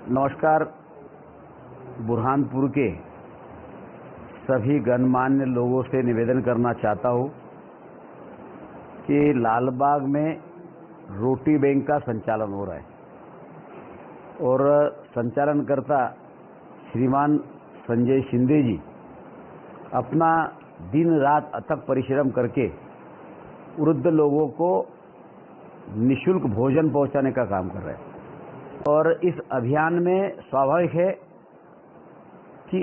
नमस्कार। बुरहानपुर के सभी गणमान्य लोगों से निवेदन करना चाहता हूं कि लालबाग में रोटी बैंक का संचालन हो रहा है और संचालनकर्ता श्रीमान संजय शिंदे जी अपना दिन रात अथक परिश्रम करके वृद्ध लोगों को निःशुल्क भोजन पहुंचाने का काम कर रहे हैं। और इस अभियान में स्वाभाविक है कि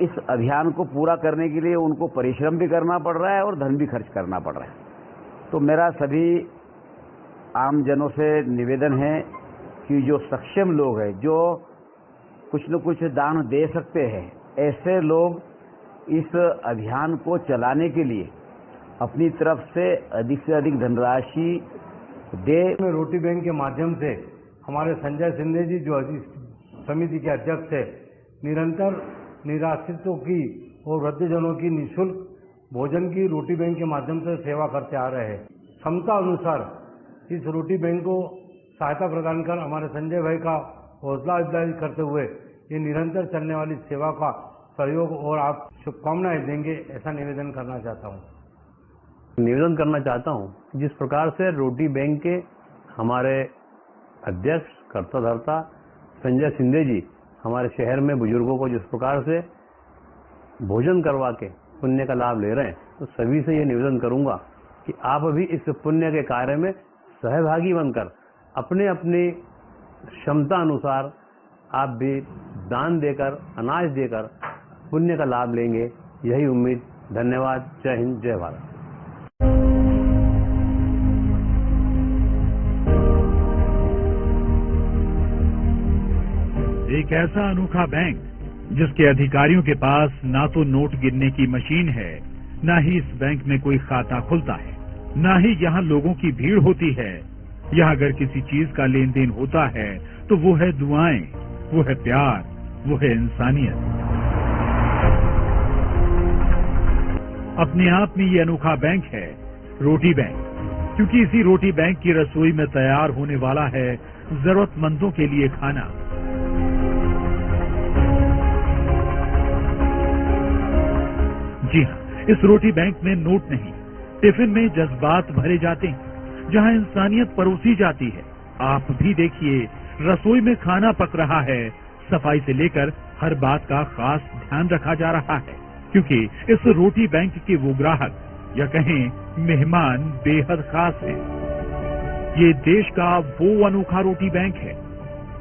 इस अभियान को पूरा करने के लिए उनको परिश्रम भी करना पड़ रहा है और धन भी खर्च करना पड़ रहा है। तो मेरा सभी आमजनों से निवेदन है कि जो सक्षम लोग हैं, जो कुछ न कुछ दान दे सकते हैं, ऐसे लोग इस अभियान को चलाने के लिए अपनी तरफ से अधिक धनराशि दे। रोटी बैंक के माध्यम से हमारे संजय शिंदे जी जो समिति के अध्यक्ष है, निरंतर निराश्रितों की और वृद्धजनों की निःशुल्क भोजन की रोटी बैंक के माध्यम से सेवा करते आ रहे हैं। क्षमता अनुसार इस रोटी बैंक को सहायता प्रदान कर हमारे संजय भाई का हौसला अफजाई करते हुए ये निरंतर चलने वाली सेवा का सहयोग और आप शुभकामनाएं देंगे, ऐसा निवेदन करना चाहता हूं। जिस प्रकार से रोटी बैंक के हमारे अध्यक्ष कर्ता धर्ता संजय शिंदे जी हमारे शहर में बुजुर्गों को जिस प्रकार से भोजन करवा के पुण्य का लाभ ले रहे हैं, तो सभी से ये निवेदन करूंगा कि आप भी इस पुण्य के कार्य में सहभागी बनकर अपने अपनी क्षमता अनुसार आप भी दान देकर, अनाज देकर पुण्य का लाभ लेंगे, यही उम्मीद। धन्यवाद। जय हिंद, जय भारत। एक ऐसा अनोखा बैंक जिसके अधिकारियों के पास ना तो नोट गिनने की मशीन है, ना ही इस बैंक में कोई खाता खुलता है, ना ही यहाँ लोगों की भीड़ होती है। यहाँ अगर किसी चीज का लेन देन होता है तो वो है दुआएं, वो है प्यार, वो है इंसानियत। अपने आप में ये अनोखा बैंक है रोटी बैंक, क्योंकि इसी रोटी बैंक की रसोई में तैयार होने वाला है जरूरतमंदों के लिए खाना। जी हाँ, इस रोटी बैंक में नोट नहीं, टिफिन में जज्बात भरे जाते हैं, जहाँ इंसानियत परोसी जाती है। आप भी देखिए, रसोई में खाना पक रहा है, सफाई से लेकर हर बात का खास ध्यान रखा जा रहा है, क्योंकि इस रोटी बैंक के वो ग्राहक या कहें मेहमान बेहद खास हैं। ये देश का वो अनोखा रोटी बैंक है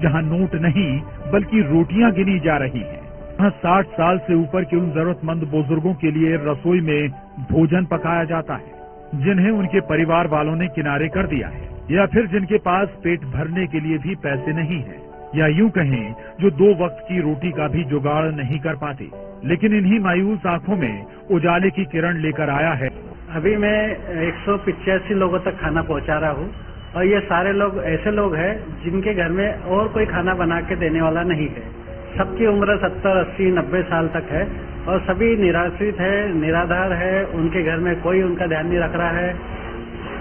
जहाँ नोट नहीं बल्कि रोटियां गिनी जा रही हैं। यहाँ 60 साल से ऊपर के उन जरूरतमंद बुजुर्गों के लिए रसोई में भोजन पकाया जाता है, जिन्हें उनके परिवार वालों ने किनारे कर दिया है, या फिर जिनके पास पेट भरने के लिए भी पैसे नहीं है, या यूं कहें जो 2 वक्त की रोटी का भी जुगाड़ नहीं कर पाते। लेकिन इन्हीं मायूस आंखों में उजाले की किरण लेकर आया है। अभी मैं 185 लोगों तक खाना पहुंचा रहा हूं, और ये सारे लोग ऐसे लोग हैं जिनके घर में और कोई खाना बना के देने वाला नहीं है। सबकी उम्र 70, 80, 90 साल तक है और सभी निराश्रित है, निराधार है, उनके घर में कोई उनका ध्यान नहीं रख रहा है,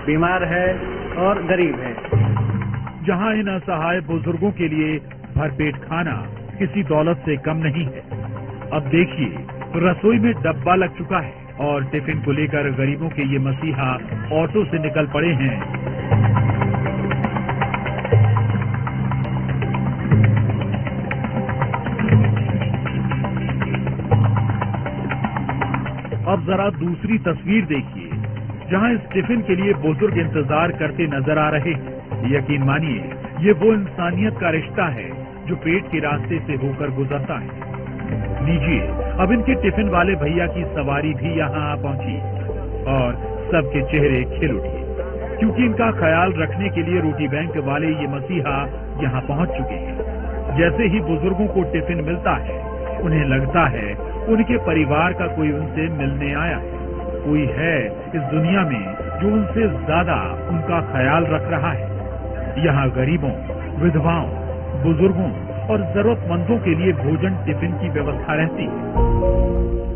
बीमार है और गरीब है। जहां इन असहाय बुजुर्गों के लिए भरपेट खाना किसी दौलत से कम नहीं है। अब देखिए, रसोई में डब्बा लग चुका है और टिफिन को लेकर गरीबों के ये मसीहा ऑटो से निकल पड़े हैं। अब जरा दूसरी तस्वीर देखिए, जहां इस टिफिन के लिए बुजुर्ग इंतजार करते नजर आ रहे हैं। यकीन मानिए, ये वो इंसानियत का रिश्ता है जो पेट के रास्ते से होकर गुजरता है। लीजिए, अब इनके टिफिन वाले भैया की सवारी भी यहाँ आ पहुंची और सबके चेहरे खिल उठे, क्योंकि इनका ख्याल रखने के लिए रोटी बैंक वाले ये मसीहा यहाँ पहुंच चुके हैं। जैसे ही बुजुर्गों को टिफिन मिलता है, उन्हें लगता है उनके परिवार का कोई उनसे मिलने आया है, कोई है इस दुनिया में जो उनसे ज्यादा उनका ख्याल रख रहा है। यहाँ गरीबों, विधवाओं, बुजुर्गों और जरूरतमंदों के लिए भोजन टिफिन की व्यवस्था रहती है।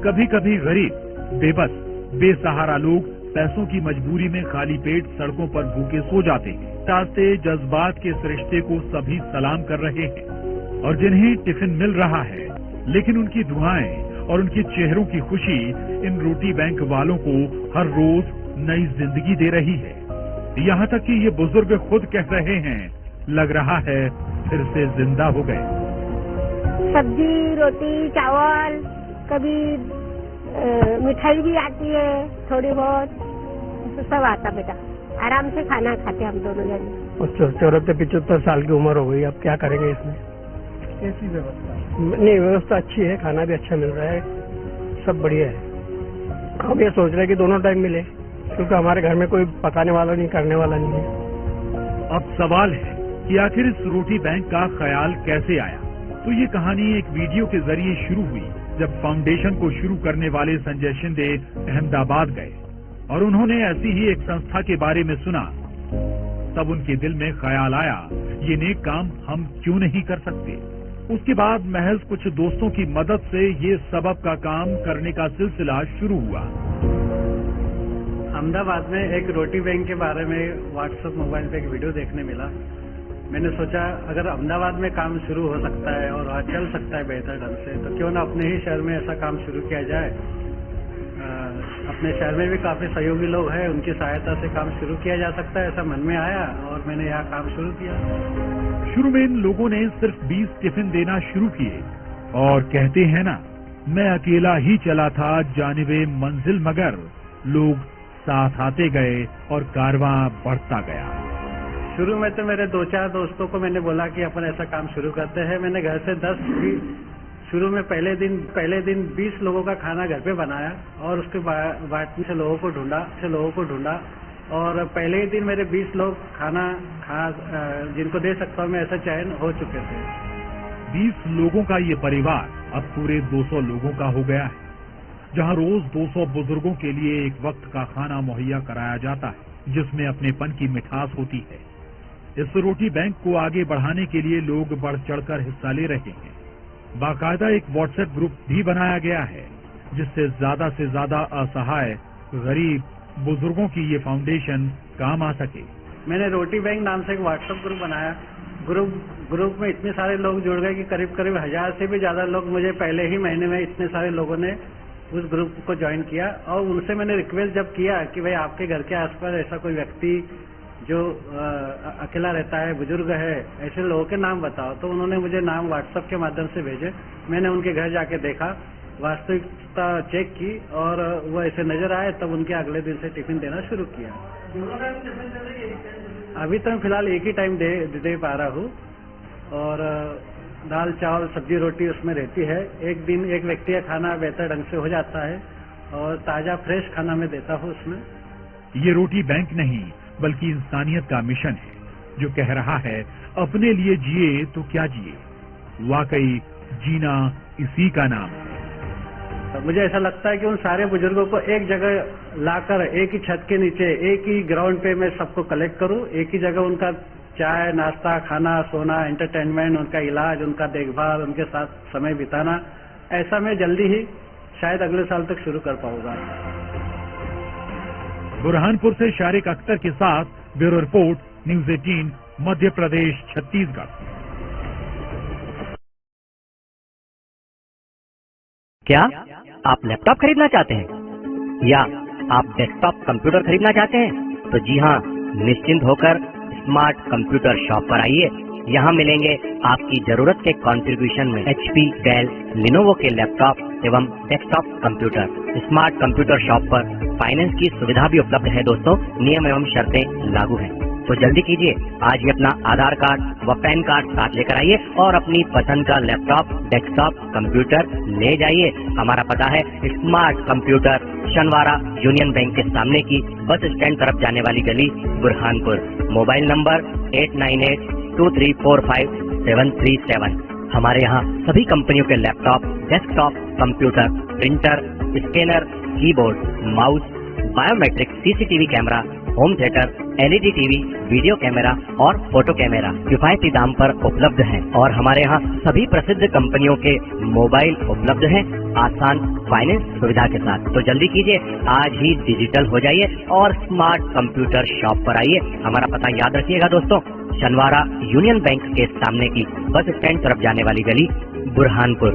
कभी कभी गरीब, बेबस, बेसहारा लोग पैसों की मजबूरी में खाली पेट सड़कों पर भूखे सो जाते हैं। ताते जज्बात के इस रिश्ते को सभी सलाम कर रहे हैं और जिन्हें टिफिन मिल रहा है, लेकिन उनकी दुआएं और उनके चेहरों की खुशी इन रोटी बैंक वालों को हर रोज नई जिंदगी दे रही है। यहाँ तक कि ये बुजुर्ग खुद कह रहे हैं, लग रहा है फिर से जिंदा हो गए। सब्जी, रोटी, चावल, कभी मिठाई भी आती है, थोड़ी बहुत, सब आता बेटा। आराम से खाना खाते हम दोनों जने। 74-75 साल की उम्र हो गई, अब क्या करेंगे इसमें? कैसी व्यवस्था? नहीं, व्यवस्था अच्छी है, खाना भी अच्छा मिल रहा है, सब बढ़िया है। हम ये सोच रहे हैं कि दोनों टाइम मिले, क्योंकि हमारे घर में कोई पकाने वाला नहीं, करने वाला नहीं है। अब सवाल है कि आखिर इस रोटी बैंक का ख्याल कैसे आया। तो ये कहानी एक वीडियो के जरिए शुरू हुई जब फाउंडेशन को शुरू करने वाले संजय शिंदे अहमदाबाद गए और उन्होंने ऐसी ही एक संस्था के बारे में सुना। तब उनके दिल में ख्याल आया, ये नेक काम हम क्यों नहीं कर सकते। उसके बाद महज कुछ दोस्तों की मदद से ये सबब का काम करने का सिलसिला शुरू हुआ। अहमदाबाद में एक रोटी बैंक के बारे में व्हाट्सएप मोबाइल पे एक वीडियो देखने मिला। मैंने सोचा अगर अहमदाबाद में काम शुरू हो सकता है और वहाँ चल सकता है बेहतर ढंग से, तो क्यों ना अपने ही शहर में ऐसा काम शुरू किया जाए। अपने शहर में भी काफी सहयोगी लोग हैं, उनकी सहायता से काम शुरू किया जा सकता है, ऐसा मन में आया और मैंने यहाँ काम शुरू किया। शुरू में इन लोगों ने सिर्फ 20 टिफिन देना शुरू किए और कहते हैं ना, मैं अकेला ही चला था जानिबे मंजिल, मगर लोग साथ आते गए और कारवां बढ़ता गया। शुरू में तो मेरे 2-4 दोस्तों को मैंने बोला कि अपन ऐसा काम शुरू करते हैं। मैंने घर से 10 भी शुरू में पहले दिन 20 लोगों का खाना घर पे बनाया और उसके बाद से लोगों को ढूंढा और पहले ही दिन मेरे 20 लोग खाना जिनको दे सकता हूँ मैं, ऐसा चयन हो चुके थे। 20 लोगों का ये परिवार अब पूरे 200 लोगों का हो गया है, जहाँ रोज 200 बुजुर्गों के लिए एक वक्त का खाना मुहैया कराया जाता है, जिसमें अपनेपन की मिठास होती है। इस रोटी बैंक को आगे बढ़ाने के लिए लोग बढ़ चढ़कर हिस्सा ले रहे हैं। बाकायदा एक व्हाट्सएप ग्रुप भी बनाया गया है, जिससे ज्यादा से ज्यादा असहाय, गरीब बुजुर्गों की ये फाउंडेशन काम आ सके। मैंने रोटी बैंक नाम से एक व्हाट्सएप ग्रुप बनाया। ग्रुप में इतने सारे लोग जुड़ गए कि करीब 1000 से भी ज्यादा लोग मुझे पहले ही महीने में इतने सारे लोगों ने उस ग्रुप को ज्वाइन किया। और उनसे मैंने रिक्वेस्ट जब किया कि भाई आपके घर के आसपास ऐसा कोई व्यक्ति जो अकेला रहता है, बुजुर्ग है, ऐसे लोगों के नाम बताओ, तो उन्होंने मुझे नाम व्हाट्सएप के माध्यम से भेजे। मैंने उनके घर जाके देखा, वास्तविकता चेक की और वो ऐसे नजर आए, तब उनके अगले दिन से टिफिन देना शुरू किया। अभी तो मैं फिलहाल एक ही टाइम दे पा रहा हूँ और दाल, चावल, सब्जी, रोटी उसमें रहती है। एक दिन एक व्यक्ति का खाना बेहतर ढंग से हो जाता है और ताजा फ्रेश खाना मैं देता हूँ उसमें। ये रोटी बैंक नहीं बल्कि इंसानियत का मिशन है, जो कह रहा है अपने लिए जिए तो क्या जिए। वाकई जीना इसी का नाम है। मुझे ऐसा लगता है कि उन सारे बुजुर्गों को एक जगह लाकर एक ही छत के नीचे, एक ही ग्राउंड पे मैं सबको कलेक्ट करूं, एक ही जगह उनका चाय, नाश्ता, खाना, सोना, एंटरटेनमेंट, उनका इलाज, उनका देखभाल, उनके साथ समय बिताना, ऐसा मैं जल्दी ही शायद अगले साल तक शुरू कर पाऊंगा। बुरहानपुर से शारिक अख्तर के साथ bureau report, news 18, Madhya Pradesh, Chhattisgarh. क्या आप लैपटॉप खरीदना चाहते हैं या आप डेस्कटॉप कंप्यूटर खरीदना चाहते हैं? तो जी हाँ, निश्चिंत होकर स्मार्ट कंप्यूटर शॉप पर आइए। यहाँ मिलेंगे आपकी जरूरत के कंट्रीब्यूशन में HP, डेल, लिनोवो के लैपटॉप एवं desktop computer. Smart computer shop पर फाइनेंस की सुविधा भी उपलब्ध है दोस्तों। नियम एवं शर्तें लागू हैं, तो जल्दी कीजिए, आज ही अपना आधार कार्ड व पैन कार्ड साथ लेकर आइए और अपनी पसंद का लैपटॉप, डेस्कटॉप कंप्यूटर ले जाइए। हमारा पता है स्मार्ट कंप्यूटर, शनवारा यूनियन बैंक के सामने की बस स्टैंड तरफ जाने वाली गली, बुरहानपुर। Mobile number 8982345737। हमारे यहाँ सभी कंपनियों के laptop, desktop computer, printer, scanner, keyboard, mouse, biometric CCTV camera home theatre, LED TV, video camera और फोटो कैमरा किफायती दाम पर उपलब्ध हैं और हमारे यहाँ सभी प्रसिद्ध कंपनियों के मोबाइल उपलब्ध हैं आसान फाइनेंस सुविधा के साथ। तो जल्दी कीजिए, आज ही डिजिटल हो जाइए और स्मार्ट कंप्यूटर शॉप पर आइए। हमारा पता याद रखिएगा दोस्तों, शनवारा यूनियन बैंक के सामने की बस स्टैंड तरफ जाने वाली गली, बुरहानपुर।